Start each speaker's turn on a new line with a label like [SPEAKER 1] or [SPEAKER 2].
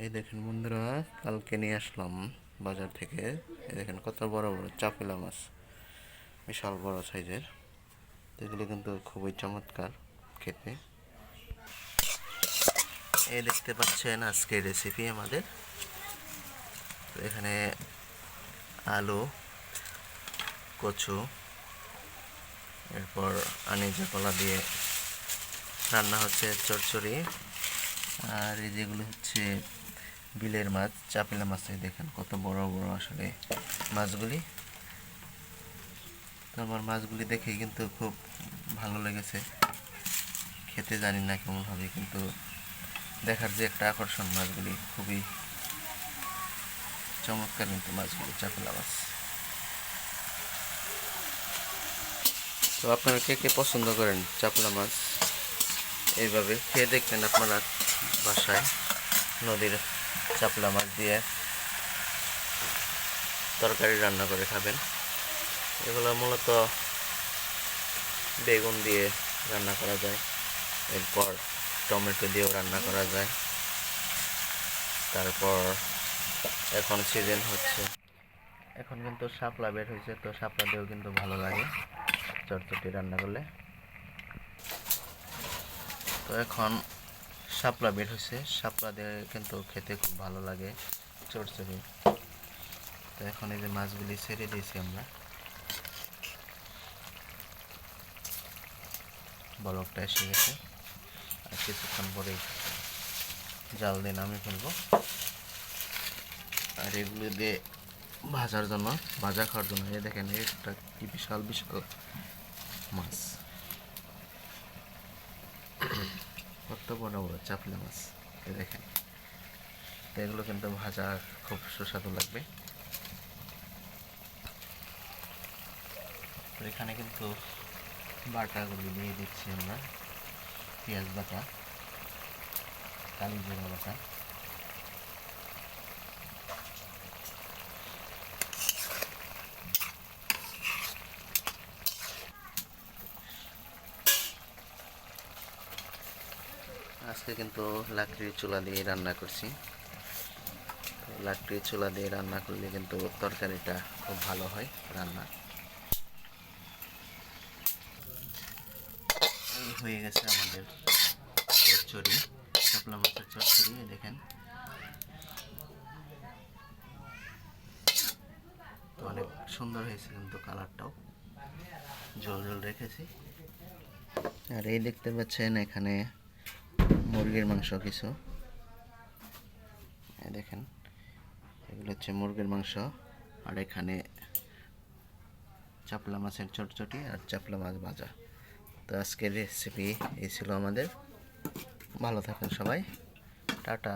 [SPEAKER 1] এই দেখেন বন্ধুরা, কালকে নিয়ে আসলাম বাজার থেকে। এই দেখেন কত বড় বড় চাপিলা মাছ, বিশাল বড় সাইজের। এগুলো কিন্তু খুবই চমৎকার খেতে। এই দেখতে পাচ্ছেন আজকের রেসিপি আমাদের। তো এখানে আলু, কচু, এরপর আনিজা কলা দিয়ে রান্না হচ্ছে চচ্চড়ি। আর এই যেগুলো হচ্ছে বিলের মাছ, চাপিলা মাছ। দেখেন কত বড় বড় আসলে মাছগুলি। তো আমার মাছগুলি দেখেই কিন্তু খুব ভালো লেগেছে খেতে। জানি না কেমন হবে, কিন্তু দেখার যে একটা আকর্ষণ, মাছগুলি খুবই চমৎকার কিন্তু মাছগুলি, চাপিলা মাছ। তো আপনারা কে কে পছন্দ করেন চাপিলা মাছ? এইভাবে খেয়ে দেখবেন আপনারা বাসায়। নদীর চাপিলা মাছ দিয়ে তরকারি রান্না করে খাবেন। এগুলো মূলত বেগুন দিয়ে রান্না করা যায়, এরপর টমেটো দিয়েও রান্না করা যায়। তারপর এখন সিজন হচ্ছে, এখন কিন্তু শাপলা বের হয়েছে, তো শাপলা দিয়েও কিন্তু ভালো লাগে চটচটি রান্না করলে। তো এখন শাপলা বের হয়েছে, শাপলা দিয়ে কিন্তু খেতে খুব ভালো লাগে চটচটি। তো এখন এই যে মাছগুলি ছেড়ে দিয়েছি আমরা, বলকটা এসে গেছে। আর কিছুক্ষণ পরেই জাল দিয়ে নামিয়ে ফেলবো। আর এগুলো দিয়ে ভাজার জন্য, ভাজা খাওয়ার জন্য, এই দেখেন একটা কি বিশাল বিশাল মাছ, কত বড় বড় চাপলা মাছ। এই দেখেন, তো এগুলো কিন্তু ভাজা খুব সুস্বাদু লাগবে। তো এখানে কিন্তু বাটাগুলি দিয়ে দিচ্ছি আমরা, পেঁয়াজ বাটা, কালি জিরা বাটা, আজকে কিন্তু লাকড়ির চুলা দিয়ে রান্না করছি। লাকড়ির চুলা দিয়ে রান্না করলে কিন্তু তরকারিটা খুব ভালো হয় রান্না। এই হয়ে গেছে আমাদের চচ্চড়ি, শাপলা মাছের চচ্চড়ি। দেখেন তো অনেক সুন্দর হয়েছে কিন্তু কালারটাও, ঝোল ঝোল রেখেছি। আর এই দেখতে পাচ্ছেন এখানে মুরগির মাংস কিছু, দেখেন এগুলো হচ্ছে মুরগির মাংস। আর এখানে চাপলা মাছের চটচটি আর চাপলা মাছ ভাজা। তো আজকের রেসিপি এই ছিল আমাদের। ভালো থাকেন সবাই, টাটা।